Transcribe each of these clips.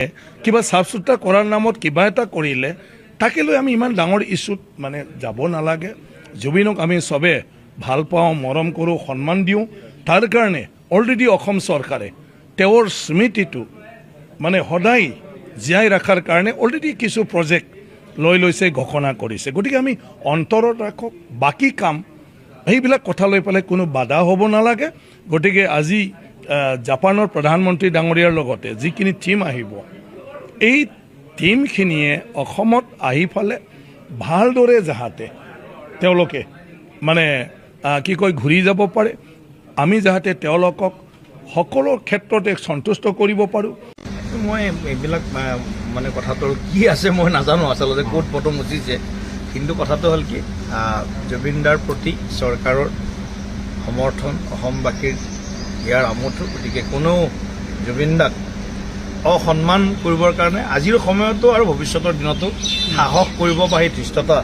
কিবা চাফ চুতৰা কৰাৰ নামত কিবা এটা কৰিলে তাকে লৈ আমি ইমান ডাঙৰ ইছ্যুত মানে যাব নালাগে। জুবিনক আমি চবে ভাল পাওঁ, মৰম কৰোঁ, সন্মান দিওঁ। তাৰ কাৰণে অলৰেডি অসম চৰকাৰে তেওঁৰ স্মৃতিটো মানে সদায় জীয়াই ৰখাৰ কাৰণে অলৰেডি কিছু প্ৰজেক্ট লৈ লৈছে, ঘোষণা কৰিছে। গতিকে আমি অন্তৰত ৰাখক, বাকী কাম সেইবিলাক কথা লৈ পেলাই কোনো বাধা হ'ব নালাগে। গতিকে আজি জাপানৰ প্ৰধানমন্ত্ৰী ডাঙৰীয়াৰ লগতে যিখিনি টীম আহিব, এই টীমখিনিয়ে অসমত আহি ফালে ভালদৰে যাহাতে তেওঁলোকে মানে কি কয় ঘূৰি যাব পাৰে, আমি যাহাতে তেওঁলোকক সকলো ক্ষেত্ৰতে সন্তুষ্ট কৰিব পাৰোঁ। মই এইবিলাক মানে কথাটো কি আছে মই নাজানো আচলতে, ক'ত ফটো মুচিছে। কিন্তু কথাটো হ'ল কি, জুবিনদাৰ প্ৰতি চৰকাৰৰ সমৰ্থন অসমবাসীৰ ইয়াৰ আমঠু। গতিকে কোনেও জুবিনদাক অসন্মান কৰিবৰ কাৰণে আজিৰ সময়তো আৰু ভৱিষ্যতৰ দিনতো সাহস কৰিব বা সেই ধৃষ্টতা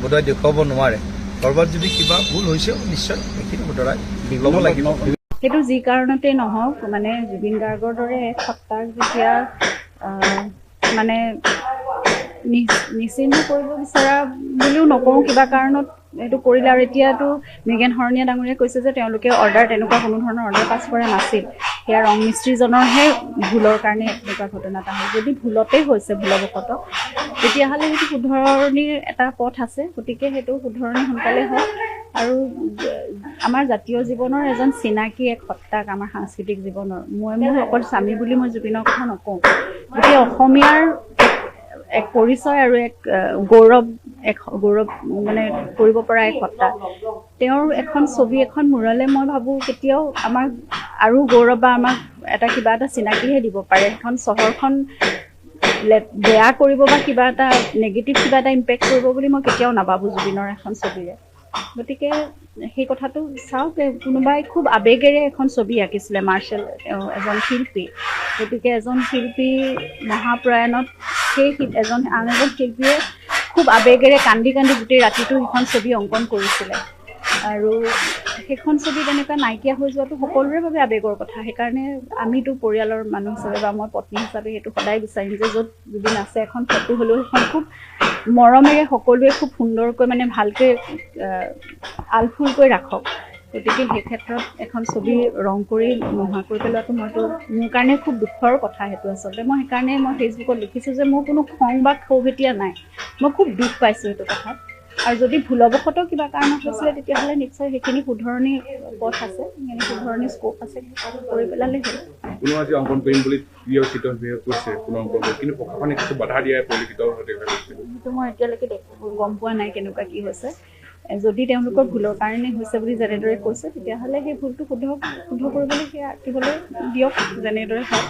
বোধহয় দেখুৱাব নোৱাৰে। ক'ৰবাত যদি কিবা ভুল হৈছে নিশ্চয় সেইখিনি শুধৰাই ল'ব লাগিব। সেইটো যি কাৰণতে নহওক, মানে জুবিন গাৰ্গৰ দৰে এক সত্তাক যেতিয়া মানে নিশ্চিহ্ন কৰিব বিচৰা বুলিও নকওঁ, কিবা কাৰণত এইটো কৰিলে। আৰু এতিয়াতো মৃগেন শৰণীয়া ডাঙৰীয়াই কৈছে যে তেওঁলোকে অৰ্ডাৰ, তেনেকুৱা কোনো ধৰণৰ অৰ্ডাৰ পাছ কৰা নাছিল। সেয়া ৰং মিস্ত্ৰীজনৰহে ভুলৰ কাৰণে এনেকুৱা ঘটনা এটা হয়। যদি ভুলতেই হৈছে, ভুলবশতঃ, তেতিয়াহ'লে সেইটো শুধৰণিৰ এটা পথ আছে। গতিকে সেইটো শুধৰণি সোনকালে হওক। আৰু আমাৰ জাতীয় জীৱনৰ এজন চিনাকি এক সত্তাক, আমাৰ সাংস্কৃতিক জীৱনৰ মোৰ অকল স্বামী বুলি মই জুবিনৰ কথা নকওঁ, গতিকে অসমীয়াৰ এক পৰিচয় আৰু এক গৌৰৱ মানে কৰিব পৰা এক সত্তা। তেওঁৰ এখন ছবি, এখন মুৰালে মই ভাবোঁ কেতিয়াও আমাক আৰু গৌৰৱ বা আমাক এটা কিবা এটা চিনাকিহে দিব পাৰে। এখন চহৰখন বেয়া কৰিব বা কিবা এটা নেগেটিভ কিবা এটা ইম্পেক্ট কৰিব বুলি মই কেতিয়াও নাভাবোঁ জুবিনৰ এখন ছবিৰে। গতিকে সেই কথাটো চাওক, কোনোবাই খুব আৱেগেৰে এখন ছবি আঁকিছিলে, মাৰ্শ্বেল এজন শিল্পী। গতিকে এজন শিল্পী মহাপ্ৰয়াণত সেই আন এজন শিল্পীয়ে খুব আৱেগেৰে কান্দি কান্দি গোটেই ৰাতিটো সেইখন ছবি অংকন কৰিছিলে। আৰু সেইখন ছবি তেনেকুৱা নাইকিয়া হৈ যোৱাটো সকলোৰে বাবে আৱেগৰ কথা। সেইকাৰণে আমিতো পৰিয়ালৰ মানুহ হিচাপে বা মই পত্নী হিচাপে সেইটো সদায় বিচাৰিম যে য'ত জুবিন আছে এখন ফটো হ'লেও সেইখন খুব মৰমেৰে সকলোৱে খুব সুন্দৰকৈ মানে ভালকৈ আলফুলকৈ ৰাখক। গতিকে সেই ক্ষেত্ৰত এখন ছবি ৰং কৰি নোহোৱা কৰি পেলোৱাটো মোৰ কাৰণে খুব দুখৰ কথা। সেইটো আচলতে মই সেইকাৰণে মই ফেচবুকত লিখিছোঁ যে মোৰ কোনো খং বা ক্ষোভ এতিয়া নাই, মই খুব দুখ পাইছোঁ সেইটো কথাত। আৰু যদি ভুলবশতঃ কিবা কাৰণত হৈছিলে তেতিয়াহ'লে নিশ্চয় সেইখিনি শুধৰণিৰ পথ আছে, সেইখিনি শুধৰণিৰ স্ক'প আছে, কৰি পেলালে হ'ল। কোনো আজি অংকন কৰিম বুলি কৈছে, কোনো অংকন কৰি, কিন্তু প্ৰশাসনে কিছু বাধা দিয়াই পৰিলক্ষিত সেইটো মই এতিয়ালৈকে গম পোৱা নাই কেনেকুৱা কি হৈছে। যদি তেওঁলোকৰ ভুলৰ কাৰণে হৈছে বুলি যেনেদৰে কৈছে, তেতিয়াহ'লে সেই ভুলটো শুদ্ধ কৰিবলৈ সেয়া আঁকিবলৈ দিয়ক, যেনেদৰে হয়,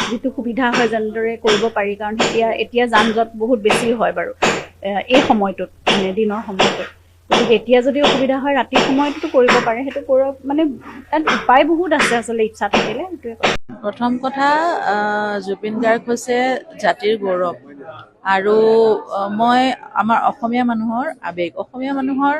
যিটো সুবিধা হয় যেনেদৰে কৰিব পাৰি। কাৰণ এতিয়া যান জঁট বহুত বেছি হয় বাৰু এই সময়টোত, মানে দিনৰ সময়টোত। গতিকে এতিয়া যদি অসুবিধা হয় ৰাতিৰ সময়টোতো কৰিব পাৰে, সেইটো কৰক। মানে তাত উপায় বহুত আছে আচলতে, ইচ্ছা থাকিলে। সেইটোৱে কথা। প্ৰথম কথা, জুবিন গাৰ্গ হৈছে জাতিৰ গৌৰৱ। আৰু মই আমাৰ অসমীয়া মানুহৰ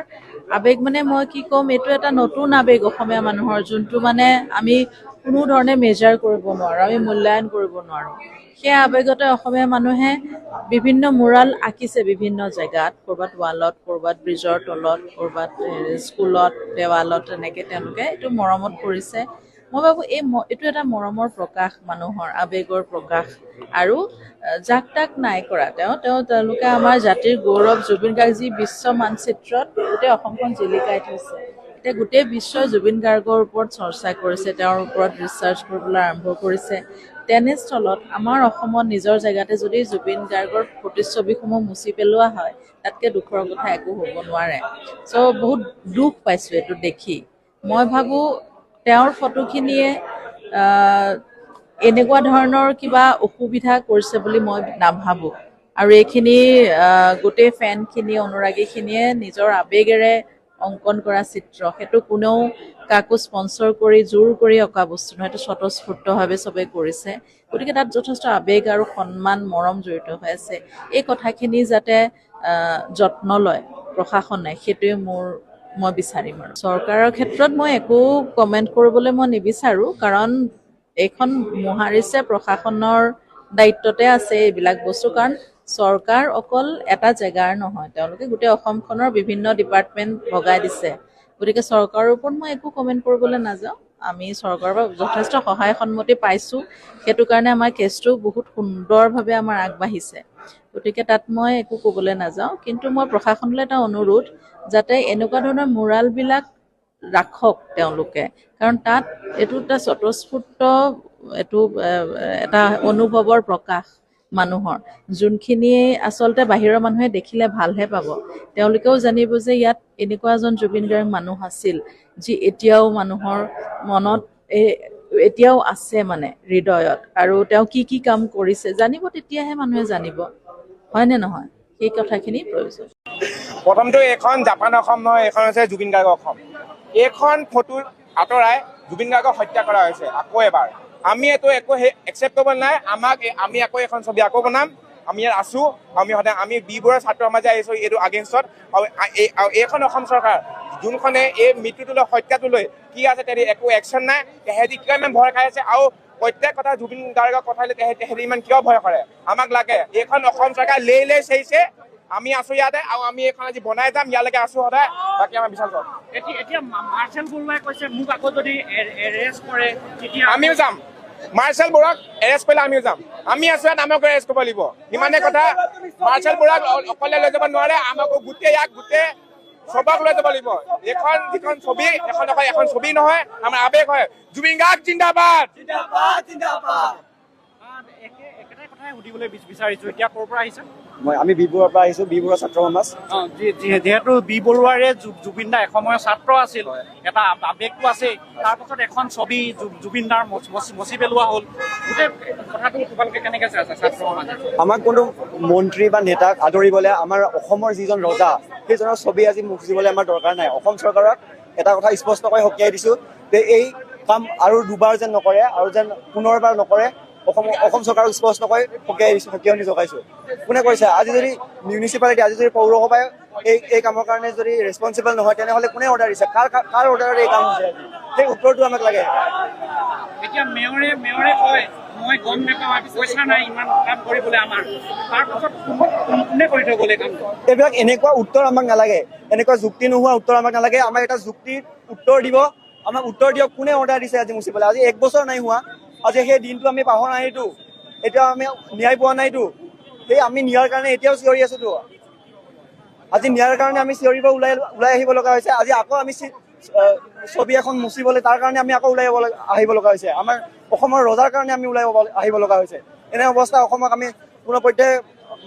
আৱেগ মানে মই কি ক'ম, এইটো এটা নতুন আৱেগ অসমীয়া মানুহৰ, যোনটো মানে আমি কোনো ধৰণে মেজাৰ কৰিব নোৱাৰোঁ, আমি মূল্যায়ন কৰিব নোৱাৰোঁ। সেই আৱেগতে অসমীয়া মানুহে বিভিন্ন মুৰাল আঁকিছে বিভিন্ন জেগাত, ক'ৰবাত ৱালত, ক'ৰবাত ব্ৰিজৰ তলত, ক'ৰবাত স্কুলত দেৱালত, তেনেকৈ তেওঁলোকে এইটো মৰমত কৰিছে। মই ভাবোঁ এইটো এটা মৰমৰ প্ৰকাশ, মানুহৰ আৱেগৰ প্ৰকাশ। আৰু যাক তাক নাই কৰা, তেওঁলোকে আমাৰ জাতিৰ গৌৰৱ। জুবিন গাৰ্গ যি বিশ্ব মানচিত্ৰত গোটেই অসমখন জিলিকাই থৈছে। এতিয়া গোটেই বিশ্বই জুবিন গাৰ্গৰ ওপৰত চৰ্চা কৰিছে, তেওঁৰ ওপৰত ৰিচাৰ্চ কৰিবলৈ আৰম্ভ কৰিছে। তেনেস্থলত আমাৰ অসমত নিজৰ জেগাতে যদি জুবিন গাৰ্গৰ প্ৰতিচ্ছবিসমূহ মুচি পেলোৱা হয়, তাতকৈ দুখৰ কথা একো হ'ব নোৱাৰে। চ' বহুত দুখ পাইছোঁ এইটো দেখি। মই ভাবোঁ তেওঁৰ ফটোখিনিয়ে এনেকুৱা ধৰণৰ কিবা অসুবিধা কৰিছে বুলি মই নাভাবোঁ। আৰু এইখিনি গোটেই ফেনখিনি, অনুৰাগীখিনিয়ে নিজৰ আৱেগেৰে অংকন কৰা চিত্ৰ, সেইটো কোনেও কাকো স্পন্সৰ কৰি জোৰ কৰি অঁকা বস্তু নহয়, সেইটো স্বতঃস্ফূৰ্তভাৱে চবেই কৰিছে। গতিকে তাত যথেষ্ট আৱেগ আৰু সন্মান, মৰম জড়িত হৈ আছে। এই কথাখিনি যাতে যত্ন লয় প্ৰশাসনে, সেইটোৱে মই বিচাৰিম। আৰু চৰকাৰৰ ক্ষেত্ৰত মই একো কমেণ্ট কৰিবলৈ মই নিবিচাৰোঁ, কাৰণ এইখন মোহাৰিছে প্ৰশাসনৰ দায়িত্বতে আছে এইবিলাক বস্তু, কাৰণ চৰকাৰ অকল এটা জেগাৰ নহয়, তেওঁলোকে গোটেই অসমখনৰ বিভিন্ন ডিপাৰ্টমেণ্ট ভগাই দিছে। গতিকে চৰকাৰৰ ওপৰত মই একো কমেণ্ট কৰিবলৈ নাযাওঁ। আমি চৰকাৰৰ পৰা যথেষ্ট সহায় সন্মতি পাইছোঁ, সেইটো কাৰণে আমাৰ কেছটো বহুত সুন্দৰভাৱে আমাৰ আগবাঢ়িছে। গতিকে তাত মই একো ক'বলৈ নাযাওঁ, কিন্তু মই প্ৰশাসনলৈ এটা অনুৰোধ, যাতে এনেকুৱা ধৰণৰ মুৰালবিলাক ৰাখক তেওঁলোকে, কাৰণ তাত এইটো এটা স্বতঃস্ফূৰ্ত এইটো এটা অনুভৱৰ প্ৰকাশ মানুহৰ, যোনখিনি আচলতে বাহিৰৰ মানুহে দেখিলে ভালহে পাব। তেওঁলোকেও জানিব যে ইয়াত এনেকুৱা এজন জুবিন গাৰ্গ মানুহ আছিল, যি এতিয়াও মানুহৰ মনত এতিয়াও আছে, মানে হৃদয়ত, আৰু তেওঁ কি কি কাম কৰিছে জানিব, তেতিয়াহে মানুহে জানিব, হয়নে নহয়? সেই কথাখিনি প্ৰয়োজন। প্ৰথমটো এইখন জাপান অসম নহয়, এইখন হৈছে জুবিন গাৰ্গৰ অসম। এইখন ফটো আঁতৰাই জুবিন গাৰ্গক হত্যা কৰা হৈছে আকৌ এবাৰ। আমি এইটো একো একচেপ্টেবল নাই। আমি আকৌ এখন ছবি আকৌ বনাম। আমি ইয়াত আছোঁ, আমি বি বৰুৱাৰ ছাত্ৰ সমাজে আহিছোঁ এইটো আগেইনষ্টত। আৰু এইখন অসম চৰকাৰ যোনখনে এই মৃত্যুটোলৈ, হত্যাটোলৈ কি আছে তেহেঁতি একো একশ্যন নাই। তেহেঁতি কিয় ইমান ভয় খাই আছে, আৰু প্ৰত্যেক কথা জুবিন গাৰ্গৰ কথালৈ তেহেঁতি ইমান কিয় ভয় কৰে? আমাক লাগে এইখন অসম চৰকাৰ লে চাইছে। আমি আছো ইয়াতে, আৰু আমি এইখন আজি বনাই যাম, ইয়ালৈকে আছো সদায়। বাকী আমাৰ বিশাল কওক। এতিয়া মাৰ্চেল বৰুৱাই কৈছে মোক আকৌ যদি এৰেষ্ট কৰে তেতিয়া আমিও যাম। মাৰ্চেল বৰুৱাক এৰেষ্ট কৰিলে আমিও যাম। আমি আছো ইয়াত, আমাকো এৰেষ্ট কৰিব লাগিব, ইমানে কথা। মাৰ্চেল বৰুৱাক অকলে লৈ যাব নোৱাৰে, আমাকো গোটেই চবক লৈ যাব লাগিব। যিখন ছবি এখন ছবি নহয়, আমাৰ আৱেগ হয়। জুবিন গাৰ্গ জিন্দাবাদ। একেটাই কথাই সুধিবলৈ বিচাৰিছো, এতিয়া ক'ৰ পৰা আহিছে? আমি বি বৰুৱাৰ পৰা আহিছো, বি বৰুৱা ছাত্ৰ সমাজ। যিহেতু বি বৰুৱাৰে জুবিন দা এসময়ৰ ছাত্ৰ আছিল, এটা আৱেগটো আছে, তাৰপাছত এখন ছবি জুবিন দাৰ মচি পেলোৱা হ'ল, গোটেই কথাটো তোমালোকে কেনেকৈ চাইছা ছাত্ৰ সমাজে? আমাক কোনো মন্ত্ৰী বা নেতাক আদৰিবলৈ, আমাৰ অসমৰ যিজন ৰজা সেইজনৰ ছবি আজি মুচিবলৈ আমাৰ দৰকাৰ নাই। অসম চৰকাৰক এটা কথা স্পষ্টকৈ সকীয়াই দিছো যে এই কাম আৰু দুবাৰ যেন নকৰে, আৰু যেন পুনৰবাৰ নকৰে। অসম চৰকাৰক স্পষ্টকৈ সকীয়নি জগাইছো। কোনে কৈছে? আজি যদি মিউনিচিপালিটি, আজি যদি পৌৰসভাই এই কামৰ কাৰণে যদি ৰেছপনচিবল নহয়, তেনেহ'লে কোনে অৰ্ডাৰ দিছে? কাৰ অৰ্ডাৰত এই কাম হৈছে? সেই উত্তৰটো আমাক লাগে। এতিয়া মেয়ৰে কয় মই গম নাপাওঁ, পইচা নাই ইমান কাম কৰিবলৈ আমাৰ, তাৰপাছত কোনে কৰি থৈ গ'লে কামটো? এইবিলাক এনেকুৱা উত্তৰ আমাক নালাগে, এনেকুৱা যুক্তি নোহোৱা উত্তৰ আমাক নালাগে। আমাক এটা যুক্তিৰ উত্তৰ দিব, আমাক উত্তৰ দিয়ক কোনে অৰ্ডাৰ দিছে আজি মুচিবলৈ। আজি 1 বছৰ নাই হোৱা, আজি সেই দিনটো আমি পাহৰা নাইতো, এতিয়াও আমি ন্যায় পোৱা নাইতো। সেই আমি ন্যায়ৰ কাৰণে এতিয়াও চিঞৰি আছোতো। আজি ন্যায়ৰ কাৰণে আমি চিঞৰিব ওলাই আহিব লগা হৈছে। আজি আকৌ আমি ছবি এখন মুচিবলৈ, তাৰ কাৰণে আমি আকৌ আহিব লগা হৈছে। আমাৰ অসমৰ ৰজাৰ কাৰণে আমি আহিব লগা হৈছে। এনে অৱস্থা অসমক আমি কোনোপধ্যে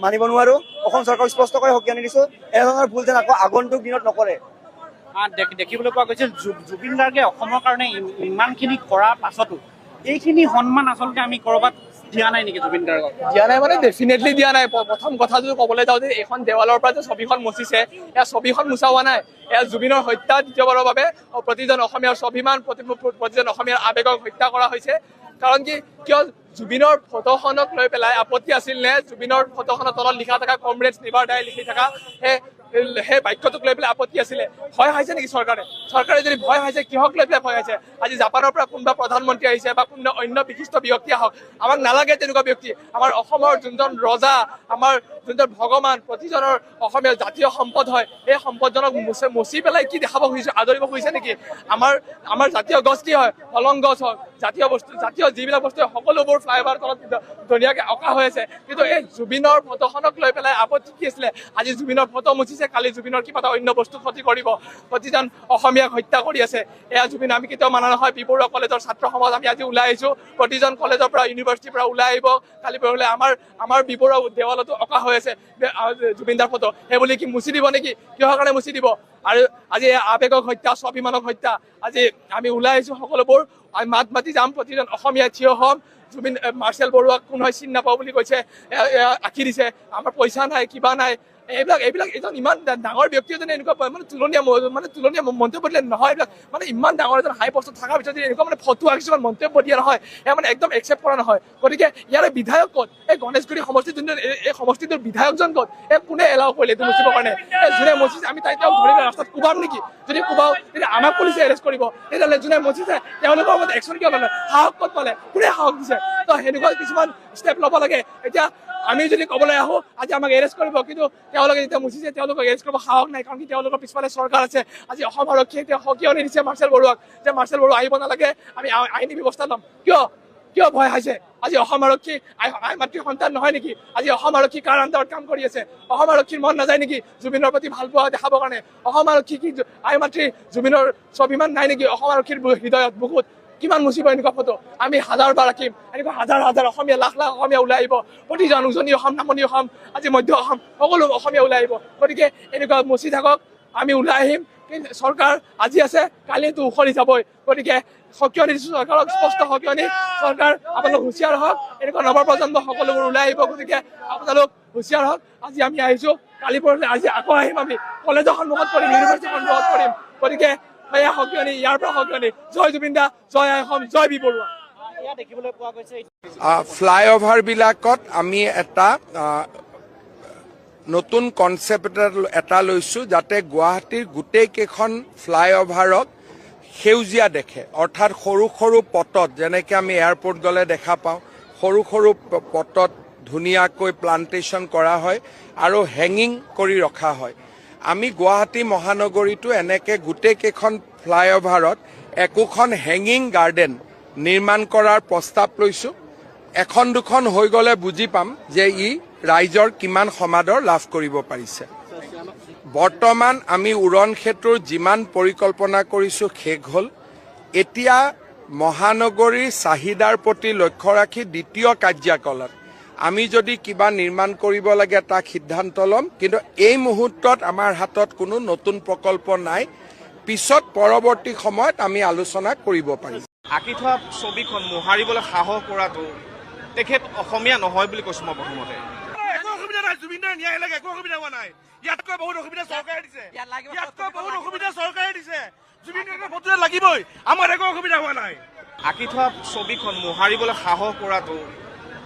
মানিব নোৱাৰো। অসম চৰকাৰক স্পষ্টকৈ সকীয়ানি দিছো, এনেধৰণৰ ভুল যেন আকৌ আগন্তুক দিনত নকৰে। দেখিবলৈ পোৱা গৈছিল জুবিন গাৰ্গে অসমৰ কাৰণে ইমানখিনি কৰাৰ পাছতো এইখিনি সন্মান আচলতে আমি কৰবাত দিয়া নাই নেকি জুবিন গাৰ্গক? দিয়া নাই মানে ডেফিনেটলি দিয়া নাই। প্ৰথম কথা যদি ক'বলৈ যাওঁ যে এইখন দেৱালৰ পৰা যে ছবিখন মুচিছে, এয়া ছবিখন মুচা হোৱা নাই, এয়া জুবিনৰ হত্যা দ্বিতীয়বাৰৰ বাবে প্ৰতিজন অসমীয়াৰ স্বাভিমান, প্ৰতিজন অসমীয়াৰ আৱেগক হত্যা কৰা হৈছে। কাৰণ কিয় জুবিনৰ ফটোখনক লৈ পেলাই আপত্তি আছিল নে? জুবিনৰ ফটোখনৰ তলত লিখা থকা কমৰেডছ নেভাৰ ডাই লিখি থকা সেই বাক্যটোক লৈ পেলাই আপত্তি আছিলে। ভয় খাইছে নেকি চৰকাৰে? চৰকাৰে যদি ভয় খাইছে, কিহক লৈ পেলাই ভয় খাইছে? আজি জাপানৰ পৰা কোনোবা প্ৰধানমন্ত্ৰী আহিছে বা কোনোবা অন্য বিশিষ্ট ব্যক্তি আহক, আমাক নালাগে তেনেকুৱা ব্যক্তি। আমাৰ অসমৰ যোনজন ৰজা, আমাৰ যোনজন ভগৱান, প্ৰতিজনৰ অসমীয়া জাতীয় সম্পদ হয়, সেই সম্পদজনক মচি পেলাই কি দেখাব খুজিছে? আদৰিব খুজিছে নেকি? আমাৰ জাতীয় গছ কি হয়? হলং গছ হওক, জাতীয় যিবিলাক বস্তু সকলোবোৰ ফ্লাইঅভাৰ তলত ধুনীয়াকৈ অঁকা হৈ আছে। কিন্তু এই জুবিনৰ ফটোখনক লৈ পেলাই আপত্তি কি আছিলে? আজি জুবিনৰ ফটো মুচিছে, কালি জুবিনৰ কিবা এটা অন্য বস্তু ক্ষতি কৰিব, প্ৰতিজন অসমীয়াক হত্যা কৰি আছে। এয়া জুবিন আমি কেতিয়াও মানা নহয়। বি বৰুৱা কলেজৰ ছাত্ৰ সমাজ আমি আজি ওলাই আহিছো, প্ৰতিজন কলেজৰ পৰা, ইউনিভাৰ্চিটিৰ পৰা ওলাই আহিব। কালি পৰহিলে আমাৰ বি বৰুৱা দেৱালতো অঁকা হৈ আছে জুবিনদাৰ ফটো। সেই বুলি কি মুচি দিব নেকি? কিহৰ কাৰণে মুচি দিব? আৰু আজি আৱেগক হত্যা, স্বাভিমানক হত্যা। আজি আমি ওলাই আহিছো সকলোবোৰ, আমি মাত মাতি যাম, প্ৰতিজন অসমীয়াই থিয় হ'ম। মাৰ্চেল বৰুৱাক কোন হয় চিনি নাপাওঁ বুলি কৈছে, আঁকি দিছে। আমাৰ পইচা নাই, কিবা নাই, এইবিলাক এজন ইমান ডাঙৰ ব্যক্তি এজনে এনেকুৱা তুলনীয়া মন্তব্য দিলে নহয়। এইবিলাক মানে ইমান ডাঙৰ এজন হাই পষ্টত থকাৰ পিছত যদি এনেকুৱা ফটুৱা কিছুমান মন্তব্য দিয়া নহয়, এয়া একদম একচেপ্ট কৰা নহয়। গতিকে ইয়াৰে বিধায়ক ক'ত? এই গণেশগুৰি সমষ্টিত এই সমষ্টিটোৰ বিধায়কজন ক'ত? কোনে এলাও কৰিলে এইটো মুচিবৰ কাৰণে? যোনে মচিছে আমি তেওঁক ধৰি ৰাস্তাত কোবাম নেকি? যদি কোবাও তেতিয়া আমাক পুলিচে এৰেষ্ট কৰিব। তেতিয়াহ'লে যোনে মচিছে তেওঁলোকৰ ওপৰত একশ্যন কিয় ল'লে? সাহস ক'ত পালে? কোনে সাহস দিছে? তো সেনেকুৱা কিছুমান ষ্টেপ ল'ব লাগে। এতিয়া আমি যদি ক'বলৈ আহোঁ আজি আমাক এৰেষ্ট কৰিব, কিন্তু তেওঁলোকে যেতিয়া মুচিছে তেওঁলোকক এৰেষ্ট কৰিব সাহস নাই, কাৰণ কি তেওঁলোকৰ পিছফালে চৰকাৰ আছে। আজি অসম আৰক্ষীয়ে এতিয়া সকিয়নি দিছে মাৰ্চেল বৰুৱাক যে মাৰ্চেল বৰুৱা আহিব নালাগে, আমি আইনী ব্যৱস্থা ল'ম। কিয় ভয় খাইছে? আজি অসম আৰক্ষী আই মাতৃৰ সন্তান নহয় নেকি? আজি অসম আৰক্ষী কাৰ আণ্ডাৰত কাম কৰি আছে? অসম আৰক্ষীৰ মন নাযায় নেকি জুবিনৰ প্ৰতি ভাল পোৱা দেখাবৰ কাৰণে? অসম আৰক্ষী কি আই মাতৃ জুবিনৰ স্বাভিমান নাই নেকি অসম আৰক্ষীৰ হৃদয়ত? বহুত কিমান মুচিব এনেকুৱা ফটো? আমি হাজাৰবাৰ ৰাখিম, এনেকুৱা হাজাৰ হাজাৰ অসমীয়া, লাখ লাখ অসমীয়া ওলাই আহিব। প্ৰতিজন উজনি অসম, নামনি অসম, আজি মধ্য অসম, সকলো অসমীয়া ওলাই আহিব। গতিকে এনেকুৱা মুচি থাকক, আমি ওলাই আহিম। কিন্তু চৰকাৰ আজি আছে, কালিতো উখৰি যাবই। গতিকে সকিয়নি দিছোঁ চৰকাৰক, স্পষ্ট সকিয়নি। চৰকাৰ আপোনালোক হুঁচিয়াৰ হওক, এনেকুৱা নৱপ্ৰজন্ম সকলোবোৰ ওলাই আহিব। গতিকে আপোনালোক হুঁচিয়াৰ হওক। আজি আমি আহিছোঁ, কালি পৰহি আজি আকৌ আহিম। আমি কলেজৰ সন্মুখত কৰিম, ইউনিভাৰ্চিটিৰ সন্মুখত কৰিম। গতিকে সেয়া সকিয়নি, ইয়াৰ পৰা সকিয়নি। জয় জুবিন দা, জয় আই অসম, জয় বি বৰুৱা। ফ্লাইঅভাৰবিলাকত আমি এটা নতুন কনচেপ্ট এটা লৈছোঁ, যাতে গুৱাহাটীৰ গোটেইকেইখন ফ্লাইঅভাৰক সেউজীয়া দেখে। অৰ্থাৎ সৰু সৰু পটত, যেনেকৈ আমি এয়াৰপৰ্ট গ'লে দেখা পাওঁ, সৰু সৰু পটত ধুনীয়াকৈ প্লান্টেশ্যন কৰা হয় আৰু হেঙিং কৰি ৰখা হয়। আমি গুৱাহাটী মহানগৰীটো এনেকৈ গোটেইকেইখন ফ্লাইঅভাৰত একোখন হেঙিং গাৰ্ডেন নিৰ্মাণ কৰাৰ প্ৰস্তাৱ লৈছোঁ। এখন দুখন হৈ গ'লে বুজি পাম যে ই ৰাইজৰ কিমান সমাদৰ লাভ কৰিব পাৰিছে। বৰ্তমান আমি উৰণ সেতুৰ যিমান পৰিকল্পনা কৰিছোঁ শেষ হ'ল। এতিয়া মহানগৰীৰ চাহিদাৰ প্ৰতি লক্ষ্য ৰাখি দ্বিতীয় কাৰ্যকালত আমি যদি কিবা নিৰ্মাণ কৰিব লাগে তাক সিদ্ধান্ত ল'ম। কিন্তু এই মুহূৰ্তত আমাৰ হাতত কোনো নতুন প্ৰকল্প নাই। পিছত পৰৱৰ্তী সময়ত আমি আলোচনা কৰিব পাৰিম। আঁকি থোৱা ছবিখন মোহাৰিবলৈ সাহস কৰাটো তেখেত অসমীয়া নহয় বুলি কৈছোঁ মই প্ৰথমতে। একো অসুবিধা নাই, জুবিনৰ ন্যায় লাগে, একো অসুবিধা হোৱা নাই। ইয়াতকৈ বহুত অসুবিধা চৰকাৰে দিছে, ইয়াতকৈ বহুত অসুবিধা চৰকাৰে দিছে। জুবিনৰ ফটোৱে লাগিবই, আমাৰ একো অসুবিধা হোৱা নাই। আঁকি থোৱা ছবিখন মোহাৰিবলৈ সাহস কৰাটো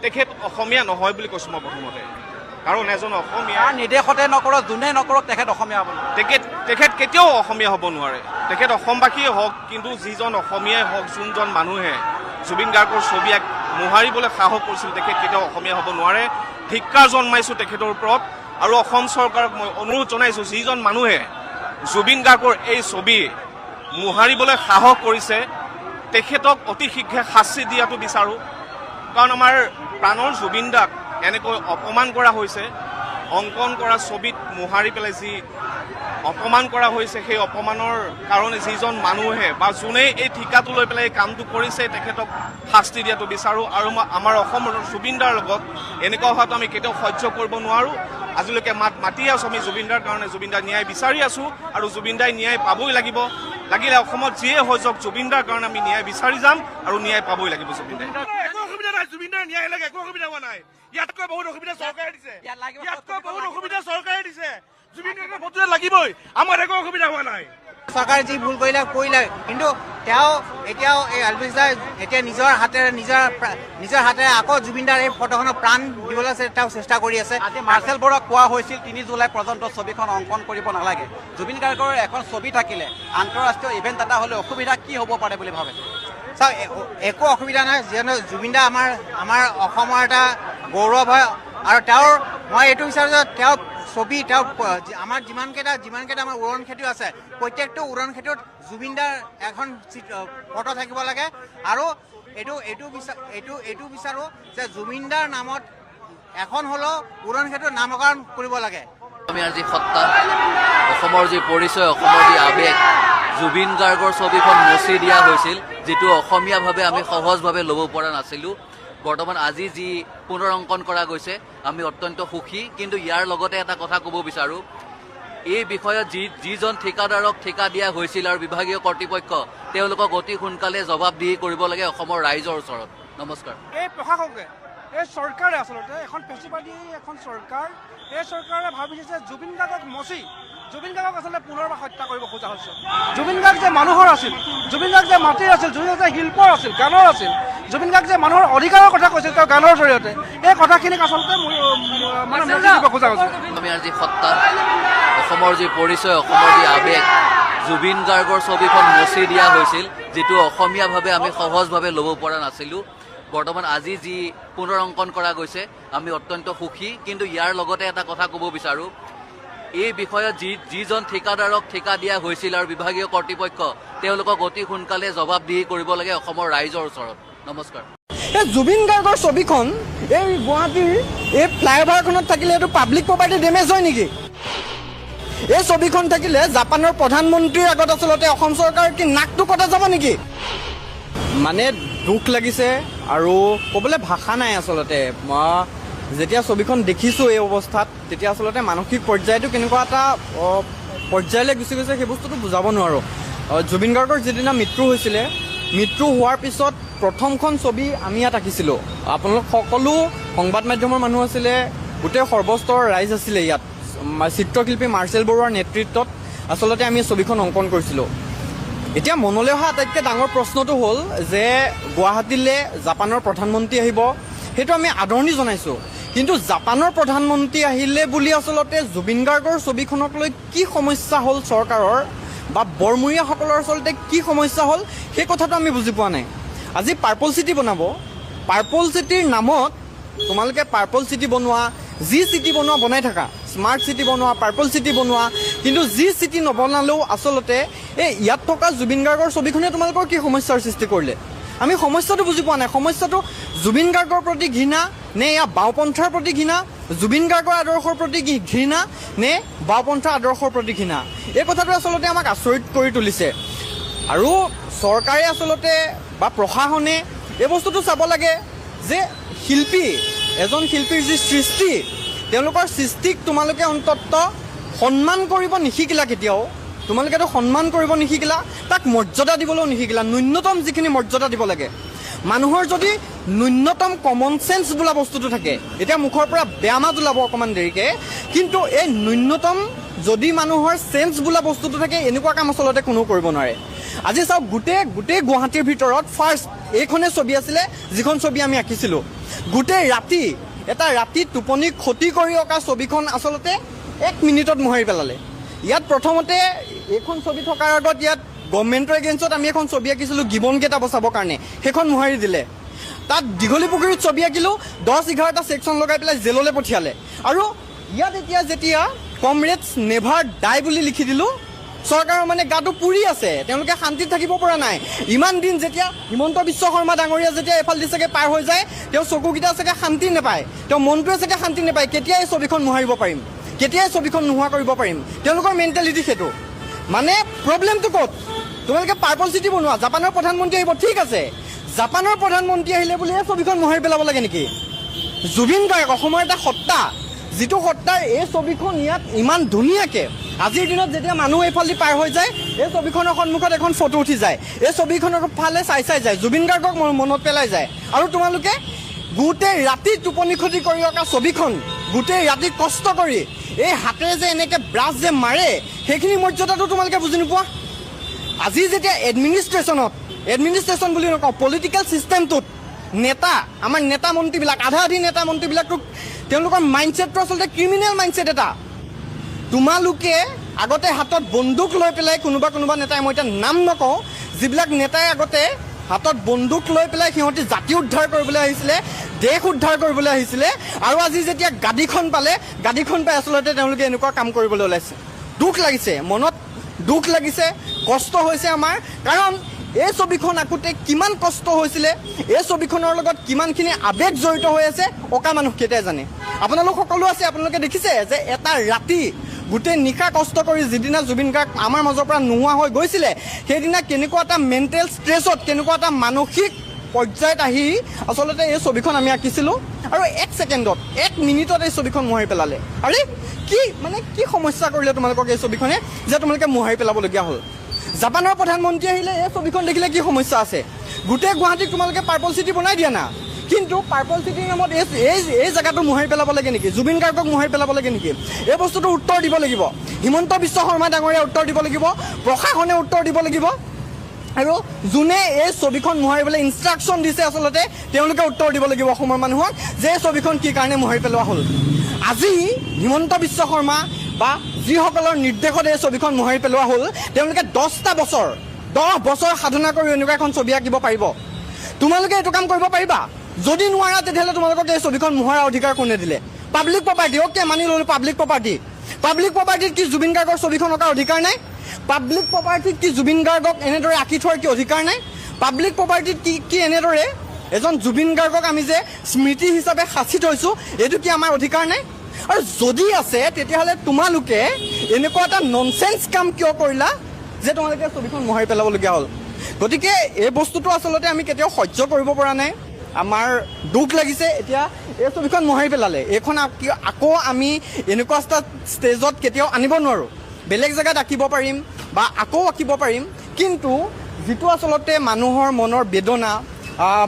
তেখেত অসমীয়া নহয় বুলি কৈছোঁ মই প্ৰথমতে। কাৰণ এজন অসমীয়া নিৰ্দেশতে নকৰক, যোনে নকৰক তেখেত অসমীয়া হ'ব নোৱাৰে। তেখেত কেতিয়াও অসমীয়া হ'ব নোৱাৰে। তেখেত অসমবাসীয়ে হওক, কিন্তু যিজন অসমীয়াই হওক, যোনজন মানুহে জুবিন গাৰ্গৰ ছবি মোহাৰিবলৈ সাহস কৰিছিল, তেখেত কেতিয়াও অসমীয়া হ'ব নোৱাৰে। ধিক্কাৰ জন্মাইছোঁ তেখেতৰ ওপৰত। আৰু অসম চৰকাৰক মই অনুৰোধ জনাইছোঁ, যিজন মানুহে জুবিন গাৰ্গৰ এই ছবি মোহাৰিবলৈ সাহস কৰিছে তেখেতক অতি শীঘ্ৰে শাস্তি দিয়াটো বিচাৰোঁ। কাৰণ আমাৰ প্ৰাণৰ জুবিন দাক এনেকৈ অপমান কৰা হৈছে। অংকন কৰা ছবিত মোহাৰি পেলাই যি অপমান কৰা হৈছে, সেই অপমানৰ কাৰণে যিজন মানুহে বা যোনে এই ঠিকাটো লৈ পেলাই এই কামটো কৰিছে তেখেতক শাস্তি দিয়াটো বিচাৰোঁ। আৰু আমাৰ অসমৰ জুবিন দাৰ লগত এনেকুৱা হোৱাটো আমি কেতিয়াও সহ্য কৰিব নোৱাৰোঁ। আজিলৈকে মাতি আছোঁ আমি জুবিন দাৰ কাৰণে, জুবিন দাৰ ন্যায় বিচাৰি আছোঁ আৰু জুবিন দাই ন্যায় পাবই লাগিব। লাগিলে অসমত যিয়ে হৈ যাওক, জুবিন দাৰ কাৰণে আমি ন্যায় বিচাৰি যাম আৰু ন্যায় পাবই লাগিব জুবিন দাই। একো অসুবিধা নাই, জুবিনৰ ন্যায় লাগে, একো অসুবিধা হোৱা নাই। ইয়াতকৈ বহুত অসুবিধা চৰকাৰে দিছে, ইয়াতকৈ বহুত অসুবিধা চৰকাৰে দিছে। জুবিনৰ ফটোৱে লাগিবই, আমাৰ একো অসুবিধা হোৱা নাই। চৰকাৰে যি ভুল কৰিলে, কিন্তু তেওঁ এতিয়াও এই এলভিছ দাই এতিয়া নিজৰ হাতেৰে আকৌ জুবিনদাৰ এই ফটোখনৰ প্ৰাণ দিবলৈ তেওঁ চেষ্টা কৰি আছে। আজি মাৰ্চেল বৰুৱাক কোৱা হৈছিল 3 জুলাই পৰ্যন্ত ছবিখন অংকন কৰিব নালাগে। জুবিন গাৰ্গৰ এখন ছবি থাকিলে আন্তঃৰাষ্ট্ৰীয় ইভেণ্ট এটা হ'লে অসুবিধা কি হ'ব পাৰে বুলি ভাবে? চাওক, একো অসুবিধা নাই, যিহেতু জুবিন দা আমাৰ অসমৰ এটা গৌৰৱ হয়। আৰু মই এইটো বিচাৰোঁ যে তেওঁ ছবি, আমাৰ যিমানকেইটা আমাৰ উৰণ সেতু আছে, প্ৰত্যেকটো উৰণ সেতুত জুবিন দাৰ এখন ফটো থাকিব লাগে। আৰু এইটো বিচাৰোঁ যে জুবিন দাৰ নামত এখন হ'লেও উৰণ সেতুৰ নামকৰণ কৰিব লাগে। অসমীয়াৰ যি সত্তা, অসমৰ যি পৰিচয়, অসমৰ যি আৱেগ, জুবিন গাৰ্গৰ ছবিখন মচি দিয়া হৈছিল, যিটো অসমীয়াভাৱে আমি সহজভাৱে ল'ব পৰা নাছিলোঁ। বৰ্তমান আজি যি পুনৰ অংকন কৰা গৈছে, আমি অত্যন্ত সুখী। কিন্তু ইয়াৰ লগতে এটা কথা ক'ব বিচাৰোঁ, এই বিষয়ত যিজন ঠিকাদাৰক ঠিকা দিয়া হৈছিল আৰু বিভাগীয় কৰ্তৃপক্ষ, তেওঁলোকক অতি সোনকালে জবাবদিহি কৰিব লাগে অসমৰ ৰাইজৰ ওচৰত। নমস্কাৰ। এই প্ৰশাসকে এই চৰকাৰে আচলতে এখন ফেচিবাদী এখন চৰকাৰ, এই চৰকাৰে ভাবিছে যে জুবিন গাৰ্গক মচি জুবিন গাৰ্গক আচলতে পুনৰবাৰ হত্যা কৰিব খোজা হৈছে। জুবিন গাৰ্গ যে মানুহৰ আছিল, জুবিন গাৰ্গ যে মাটিৰ আছিল, জুবিন গাৰ্গ যে শিল্পৰ আছিল, গানৰ আছিল, জুবিন গাৰ্গ যে মানুহৰ অধিকাৰৰ কথা কৈছিল তেওঁ গানৰ জৰিয়তে, এই কথাখিনিক আচলতে মানে মচি দিব খোজা হৈছে। অসমীয়াৰ যি সত্তা, অসমৰ যি পৰিচয়, অসমৰ যি আৱেগ, জুবিন গাৰ্গৰ ছবিখন মচি দিয়া হৈছিল, যিটো অসমীয়াভাৱে আমি সহজভাৱে ল'ব পৰা নাছিলোঁ। বৰ্তমান আজি যি পুনৰ অংকন কৰা গৈছে আমি অত্যন্ত সুখী, কিন্তু ইয়াৰ লগতে এটা কথা ক'ব বিচাৰোঁ, এই বিষয়ত যিজন ঠিকাদাৰক ঠিকা দিয়া হৈছিল আৰু বিভাগীয় কৰ্তৃপক্ষ তেওঁলোকক অতি সোনকালে জবাবদিহি কৰিব লাগে অসমৰ ৰাইজৰ ওচৰত। নমস্কাৰ। এই জুবিন গাৰ্গৰ ছবিখন এই গুৱাহাটীৰ এই ফ্লাইঅভাৰখনত থাকিলে এইটো পাব্লিক প্ৰপাৰ্টি ডেমেজ হয় নেকি? এই ছবিখন থাকিলে জাপানৰ প্ৰধানমন্ত্ৰীৰ আগত আচলতে অসম চৰকাৰ কি নাকটো কটা যাব নেকি? মানে দুখ লাগিছে আৰু ক'বলৈ ভাষা নাই আচলতে। মই যেতিয়া ছবিখন দেখিছোঁ এই অৱস্থাত, তেতিয়া আচলতে মানসিক পৰ্যায়টো কেনেকুৱা এটা পৰ্যায়লৈ গুচি গৈছে সেই বস্তুটো বুজাব নোৱাৰোঁ। জুবিন গাৰ্গৰ যিদিনা মৃত্যু হৈছিলে, মৃত্যু হোৱাৰ পিছত প্ৰথমখন ছবি আমি ইয়াত আঁকিছিলোঁ। আপোনালোক সকলো সংবাদ মাধ্যমৰ মানুহ আছিলে, গোটেই সৰ্বস্তৰৰ ৰাইজ আছিলে ইয়াত। চিত্ৰশিল্পী মাৰ্চেল বৰুৱাৰ নেতৃত্বত আচলতে আমি ছবিখন অংকন কৰিছিলোঁ। এতিয়া মনলৈ অহা আটাইতকৈ ডাঙৰ প্ৰশ্নটো হ'ল যে গুৱাহাটীলৈ জাপানৰ প্ৰধানমন্ত্ৰী আহিব, সেইটো আমি আদৰণি জনাইছোঁ, কিন্তু জাপানৰ প্ৰধানমন্ত্ৰী আহিলে বুলি আচলতে জুবিন গাৰ্গৰ ছবিখনক লৈ কি সমস্যা হ'ল চৰকাৰৰ বা বৰমূৰীয়াসকলৰ আচলতে কি সমস্যা হ'ল সেই কথাটো আমি বুজি পোৱা নাই। আজি পাৰ্পল চিটি বনাব, পাৰ্পল চিটিৰ নামত তোমালোকে পাৰ্পল চিটি বনোৱা, যি চিটি বনোৱা বনাই থাকা, স্মাৰ্ট চিটি বনোৱা, পাৰ্পল চিটি বনোৱা, কিন্তু যি চিটি নবনালেও আচলতে এই ইয়াত থকা জুবিন গাৰ্গৰ ছবিখনে তোমালোকৰ কি সমস্যাৰ সৃষ্টি কৰিলে আমি সমস্যাটো বুজি পোৱা নাই। সমস্যাটো জুবিন গাৰ্গৰ প্ৰতি ঘৃণা নে ইয়াৰ বাওঁপন্থাৰ প্ৰতি ঘৃণা, জুবিন গাৰ্গৰ আদৰ্শৰ প্ৰতি ঘৃণা নে বাওঁপন্থাৰ আদৰ্শৰ প্ৰতি ঘৃণা, এই কথাটো আচলতে আমাক আচৰিত কৰি তুলিছে। আৰু চৰকাৰে আচলতে বা প্ৰশাসনে এই বস্তুটো চাব লাগে যে শিল্পী, এজন শিল্পীৰ যি সৃষ্টি, তেওঁলোকৰ সৃষ্টিক তোমালোকে অন্তত সন্মান কৰিব নিশিকিলা কেতিয়াও। তোমালোকেতো সন্মান কৰিব নিশিকিলা, তাক মৰ্যাদা দিবলৈও নিশিকিলা, ন্যূনতম যিখিনি মৰ্যাদা দিব লাগে। মানুহৰ যদি ন্যূনতম কমন চেন্স বোলা বস্তুটো থাকে, এতিয়া মুখৰ পৰা বেয়া মাত ওলাব অকণমান দেৰিকৈ, কিন্তু এই ন্যূনতম যদি মানুহৰ চেন্স বোলা বস্তুটো থাকে, এনেকুৱা কাম আচলতে কোনেও কৰিব নোৱাৰে। আজি চাওক, গোটেই গুৱাহাটীৰ ভিতৰত ফাৰ্ষ্ট এইখনে ছবি আছিলে যিখন ছবি আমি আঁকিছিলোঁ। গোটেই ৰাতি, এটা ৰাতি টোপনি ক্ষতি কৰি অঁকা ছবিখন আচলতে 1 মিনিটত মোহাৰি পেলালে। ইয়াত প্ৰথমতে এইখন ছবি থকাৰ আগত ইয়াত গভৰ্ণমেণ্টৰ এগেইনষ্টত আমি এখন ছবি আঁকিছিলোঁ গিবনকেইটা বচাবৰ কাৰণে, সেইখন মোহাৰি দিলে। তাত দীঘলী পুখুৰীত ছবি আঁকিলোঁ, 10-11টা ছেকশ্যন লগাই পেলাই জেললৈ পঠিয়ালে। আৰু ইয়াত এতিয়া যেতিয়া কমৰেডছ নেভাৰ ডাই বুলি লিখি দিলোঁ, চৰকাৰৰ মানে গাটো পুৰি আছে, তেওঁলোকে শান্তিত থাকিব পৰা নাই। ইমান দিন যেতিয়া হিমন্ত বিশ্ব শৰ্মা ডাঙৰীয়া যেতিয়া এফালেদি চাগে পাৰ হৈ যায়, তেওঁ চকুকেইটা চাগে শান্তি নাপায়, তেওঁ মনটোৱে চাগে শান্তি নাপায়, কেতিয়া এই ছবিখন মোহাৰিব পাৰিম, কেতিয়া এই ছবিখন নোহোৱা কৰিব পাৰিম, তেওঁলোকৰ মেণ্টেলিটি সেইটো। মানে প্ৰব্লেমটো ক'ত? তোমালোকে পাৰ্পল চিটি বনোৱা, জাপানৰ প্ৰধানমন্ত্ৰী আহিব, ঠিক আছে, জাপানৰ প্ৰধানমন্ত্ৰী আহিলে বুলি এই ছবিখন মোহাৰি পেলাব লাগে নেকি? জুবিন গাৰ্গ অসমৰ এটা সত্তা, যিটো সত্তাৰ এই ছবিখন ইয়াত ইমান ধুনীয়াকৈ আজিৰ দিনত যেতিয়া মানুহ এইফালেদি পাৰ হৈ যায়, এই ছবিখনৰ সন্মুখত এখন ফটো উঠি যায়, এই ছবিখনৰ ফালে চাই যায়, জুবিন গাৰ্গক মনত পেলাই যায়। আৰু তোমালোকে গোটেই ৰাতি টোপনি ক্ষতি কৰি অঁকা ছবিখন, গোটেই ৰাতি কষ্ট কৰি এই হাতেৰে যে এনেকৈ ব্ৰাছ যে মাৰে, সেইখিনি মৰ্যাদাটো তোমালোকে বুজি নোপোৱা। আজি যেতিয়া এডমিনিষ্ট্ৰেশ্যন বুলি নকওঁ, পলিটিকেল ছিষ্টেমটোত নেতা, আমাৰ নেতা মন্ত্ৰীবিলাক, আধা নেতা মন্ত্ৰীবিলাকতো তেওঁলোকৰ মাইণ্ডছেটটো আচলতে ক্ৰিমিনেল মাইণ্ডছেট এটা। তোমালোকে আগতে হাতত বন্দুক লৈ পেলাই কোনোবা নেতাই, মই এতিয়া নাম নকওঁ, যিবিলাক নেতাই আগতে হাতত বন্দুক লৈ পেলাই সিহঁতি জাতি উদ্ধাৰ কৰিবলৈ আহিছিলে, দেশ উদ্ধাৰ কৰিবলৈ আহিছিলে, আৰু আজি যেতিয়া গাদীখন পালে, গাদীখন পাই আচলতে তেওঁলোকে এনেকুৱা কাম কৰিবলৈ ওলাইছে। দুখ লাগিছে, মনত দুখ লাগিছে, কষ্ট হৈছে আমাৰ। কাৰণ এই ছবিখন আঁকোতে কিমান কষ্ট হৈছিলে, এই ছবিখনৰ লগত কিমানখিনি আৱেগ জড়িত হৈ আছে, অঁকা মানুহ কেইটাই জানে। আপোনালোক সকলো আছে, আপোনালোকে দেখিছে যে এটা ৰাতি গোটেই নিশা কষ্ট কৰি যিদিনা জুবিন গাৰ্গ আমাৰ মাজৰ পৰা নোহোৱা হৈ গৈছিলে, সেইদিনা কেনেকুৱা এটা মেণ্টেল ষ্ট্ৰেছত, কেনেকুৱা এটা মানসিক পৰ্যায়ত আহি আচলতে এই ছবিখন আমি আঁকিছিলোঁ, আৰু 1 ছেকেণ্ডত 1 মিনিটত এই ছবিখন মোহাৰি পেলালে। আৰে কি সমস্যা কৰিলে তোমালোকক এই ছবিখনে যে তোমালোকে মোহাৰি পেলাবলগীয়া হ'ল? জাপানৰ প্ৰধানমন্ত্ৰী আহিলে এই ছবিখন দেখিলে কি সমস্যা আছে? গোটেই গুৱাহাটীক তোমালোকে পাৰ্পল চিটি বনাই দিয়া না, কিন্তু পাৰ্পল চিটিৰ নামত এই জেগাটো মোহাৰি পেলাব লাগে নেকি? জুবিন গাৰ্গক মোহাৰি পেলাব লাগে নেকি? এই বস্তুটো উত্তৰ দিব লাগিব। হিমন্ত বিশ্ব শৰ্মা ডাঙৰীয়াই উত্তৰ দিব লাগিব, প্ৰশাসনে উত্তৰ দিব লাগিব, আৰু যোনে এই ছবিখন মোহাৰিবলৈ ইনষ্ট্ৰাকশ্যন দিছে আচলতে তেওঁলোকে উত্তৰ দিব লাগিব অসমৰ মানুহক যে এই ছবিখন কি কাৰণে মোহাৰি পেলোৱা হ'ল। আজি হিমন্ত বিশ্ব শৰ্মা বা যিসকলৰ নিৰ্দেশত এই ছবিখন মোহাৰি পেলোৱা হ'ল তেওঁলোকে 10 বছৰ সাধনা কৰি এনেকুৱা এখন ছবি আঁকিব পাৰিব। তোমালোকে এইটো কাম কৰিব পাৰিবা? যদি নোৱাৰা তেতিয়াহ'লে তোমালোকক এই ছবিখন মোহাৰাৰ অধিকাৰ কোনে দিলে? Public property. অ'কে, মানি ল'লো পাব্লিক প্ৰপাৰ্টি। পাব্লিক প্ৰপাৰ্টিত কি জুবিন গাৰ্গৰ ছবিখন অঁকাৰ অধিকাৰ নাই? পাব্লিক প্ৰপাৰ্টিত কি জুবিন গাৰ্গক এনেদৰে আঁকি থোৱাৰ কি অধিকাৰ নাই? পাব্লিক প্ৰপাৰ্টিত কি এনেদৰে এজন জুবিন গাৰ্গক আমি যে স্মৃতি হিচাপে সাঁচি থৈছোঁ এইটো কি আমাৰ অধিকাৰ নাই? আৰু যদি আছে তেতিয়াহ'লে তোমালোকে এনেকুৱা এটা ননচেন্স কাম কিয় কৰিলা যে তোমালোকে ছবিখন মোহাৰি পেলাবলগীয়া হ'ল? গতিকে এই বস্তুটো আচলতে আমি কেতিয়াও সহ্য কৰিব পৰা নাই। আমাৰ দুখ লাগিছে। এতিয়া এই ছবিখন মোহাৰি পেলালে এইখন আকৌ আমি এনেকুৱা এটা ষ্টেজত কেতিয়াও আনিব নোৱাৰোঁ। বেলেগ জেগাত আঁকিব পাৰিম বা আকৌ আঁকিব পাৰিম, কিন্তু যিটো আচলতে মানুহৰ মনৰ বেদনা,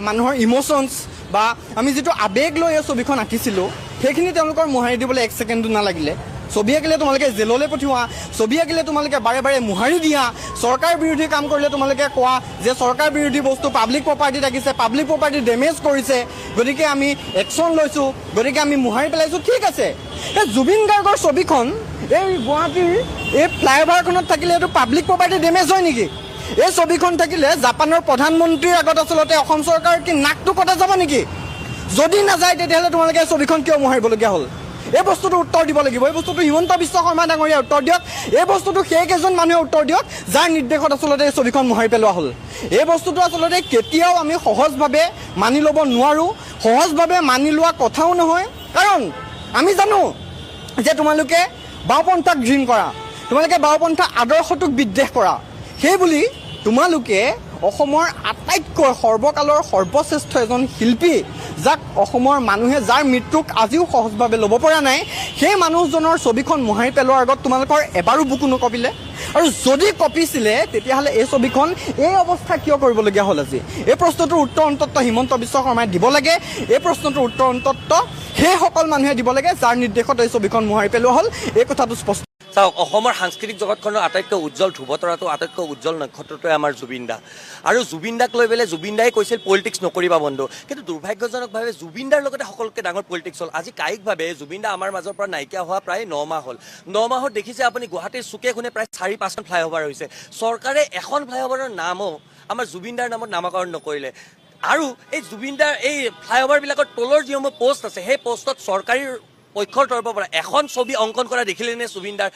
মানুহৰ ইম'চনছ বা আমি যিটো আৱেগ লৈ এই ছবিখন আঁকিছিলোঁ সেইখিনি তেওঁলোকৰ মোহাৰি দিবলৈ 1 ছেকেণ্ডো নালাগিলে। ছবি আঁকিলে তোমালোকে জেললৈ পঠিওৱা, ছবি আঁকিলে তোমালোকে বাৰে বাৰে মোহাৰি দিয়া, চৰকাৰ বিৰোধী কাম কৰিলে তোমালোকে কোৱা যে চৰকাৰ বিৰোধী বস্তু পাব্লিক প্ৰপাৰ্টিত আঁকিছে, পাব্লিক প্ৰপাৰ্টি ডেমেজ কৰিছে, গতিকে আমি একশ্যন লৈছোঁ, গতিকে আমি মোহাৰি পেলাইছোঁ। ঠিক আছে, এই জুবিন গাৰ্গৰ ছবিখন এই গুৱাহাটীৰ এই ফ্লাইঅভাৰখনত থাকিলে এইটো পাব্লিক প্ৰপাৰ্টি ডেমেজ হয় নেকি? এই ছবিখন থাকিলে জাপানৰ প্ৰধানমন্ত্ৰীৰ আগত আচলতে অসম চৰকাৰৰ কি নাকটো কটা যাব নেকি? যদি নাযায় তেতিয়াহ'লে তোমালোকে এই ছবিখন কিয় মোহাৰিবলগীয়া হ'ল? এই বস্তুটো উত্তৰ দিব লাগিব। এই বস্তুটো হিমন্ত বিশ্ব শৰ্মা ডাঙৰীয়াই উত্তৰ দিয়ক। এই বস্তুটো সেইকেইজন মানুহে উত্তৰ দিয়ক যাৰ নিৰ্দেশত আচলতে এই ছবিখন মোহাৰি পেলোৱা হ'ল। এই বস্তুটো আচলতে কেতিয়াও আমি সহজভাৱে মানি ল'ব নোৱাৰোঁ, সহজভাৱে মানি লোৱা কথাও নহয়। কাৰণ আমি জানো যে তোমালোকে বাওঁপন্থাক ঘৃণ কৰা, তোমালোকে বাওঁপন্থা আদৰ্শটোক বিদ্বেষ কৰা। সেইবুলি তোমালোকে অসমৰ আটাইতকৈ সৰ্বকালৰ সৰ্বশ্ৰেষ্ঠ এজন শিল্পী যাক অসমৰ মানুহে যাৰ মৃত্যুক আজিও সহজভাৱে ল'ব পৰা নাই সেই মানুহজনৰ ছবিখন মোহাৰি পেলোৱাৰ আগত তোমালোকৰ এবাৰো বুকু নকঁপিলে? আৰু যদি কঁপিছিলে তেতিয়াহ'লে এই ছবিখন এই অৱস্থা কিয় কৰিবলগীয়া হ'ল আজি? এই প্ৰশ্নটোৰ উত্তৰ অন্ততঃ হিমন্ত বিশ্ব শৰ্মাই দিব লাগে। এই প্ৰশ্নটোৰ উত্তৰ অন্ততঃ সেইসকল মানুহে দিব লাগে যাৰ নিৰ্দেশত এই ছবিখন মোহাৰি পেলোৱা হ'ল। এই কথাটো স্পষ্ট। চাওক, অসমৰ সাংস্কৃতিক জগতখনৰ আটাইতকৈ উজ্জ্বল ধ্ৰুৱতৰাটো, আটাইতকৈ উজ্জ্বল নক্ষত্ৰটোৱে আমাৰ জুবিন দা। আৰু জুবিন দাক লৈ পেলাই জুবিন দাই কৈছিল পলিটিক্স নকৰিবা বন্ধু, কিন্তু দুৰ্ভাগ্যজনকভাৱে জুবিন দাৰ লগতে সকলোতকৈ ডাঙৰ পলিটিক্স হ'ল। আজি কায়িকভাৱে জুবিন দা আমাৰ মাজৰ পৰা নাইকিয়া হোৱা প্ৰায় 9 মাহ হ'ল। 9 মাহত দেখিছে আপুনি গুৱাহাটীৰ চুকে কোণে প্ৰায় 4-5খন ফ্লাইঅভাৰ হৈছে। চৰকাৰে এখন ফ্লাইঅভাৰৰ নামো আমাৰ জুবিন দাৰ নামত নামাকৰণ নকৰিলে। আৰু এই জুবিন দাৰ এই ফ্লাইঅভাৰবিলাকৰ তলৰ যিসমূহ পোষ্ট আছে সেই পোষ্টত চৰকাৰী পক্ষৰ তৰফৰ পৰা এখন ছবি অংকন কৰা দেখিলে নে জুবিন দাৰ?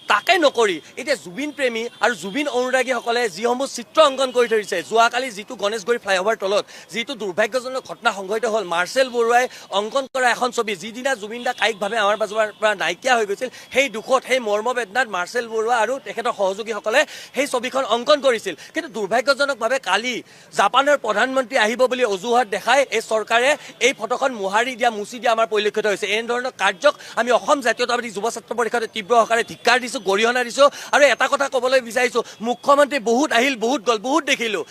তাকে নকৰি এতিয়া জুবিন প্ৰেমী আৰু জুবিন অনুৰাগীসকলে যিসমূহ চিত্ৰ অংকন কৰি ধৰিছে, যোৱাকালি যিটো গণেশগুৰি ফ্লাইঅভাৰ তলত যিটো দুৰ্ভাগ্যজনক ঘটনা সংঘটিত হ'ল, মাৰ্চেল বৰুৱাই অংকন কৰা এখন ছবি, যিদিনা জুবিন দা কায়িকভাৱে আমাৰ মাজৰ পৰা নাইকিয়া হৈ গৈছিল, সেই দুখত সেই মৰ্মবেদনাত মাৰ্চেল বৰুৱা আৰু তেখেতৰ সহযোগীসকলে সেই ছবিখন অংকন কৰিছিল। কিন্তু দুৰ্ভাগ্যজনকভাৱে কালি জাপানৰ প্ৰধানমন্ত্ৰী আহিব বুলি অজুহাত দেখাই এই চৰকাৰে এই ফটোখন মুচি দিয়া আমাৰ পৰিলক্ষিত হৈছে। এনেধৰণৰ কাৰ্যক আমি অসম জাতীয়তাবাদী যুৱ ছাত্ৰ পৰিষদে তীব্ৰ সহকাৰে ধিক্কাৰ দিছোঁ, গৰিহণা দিছোঁ। আৰু এটা কথা ক'বলৈ বিচাৰিছোঁ, মুখ্যমন্ত্ৰী বহুত আহিল, বহুত গ'ল, বহুত দেখিলোঁ।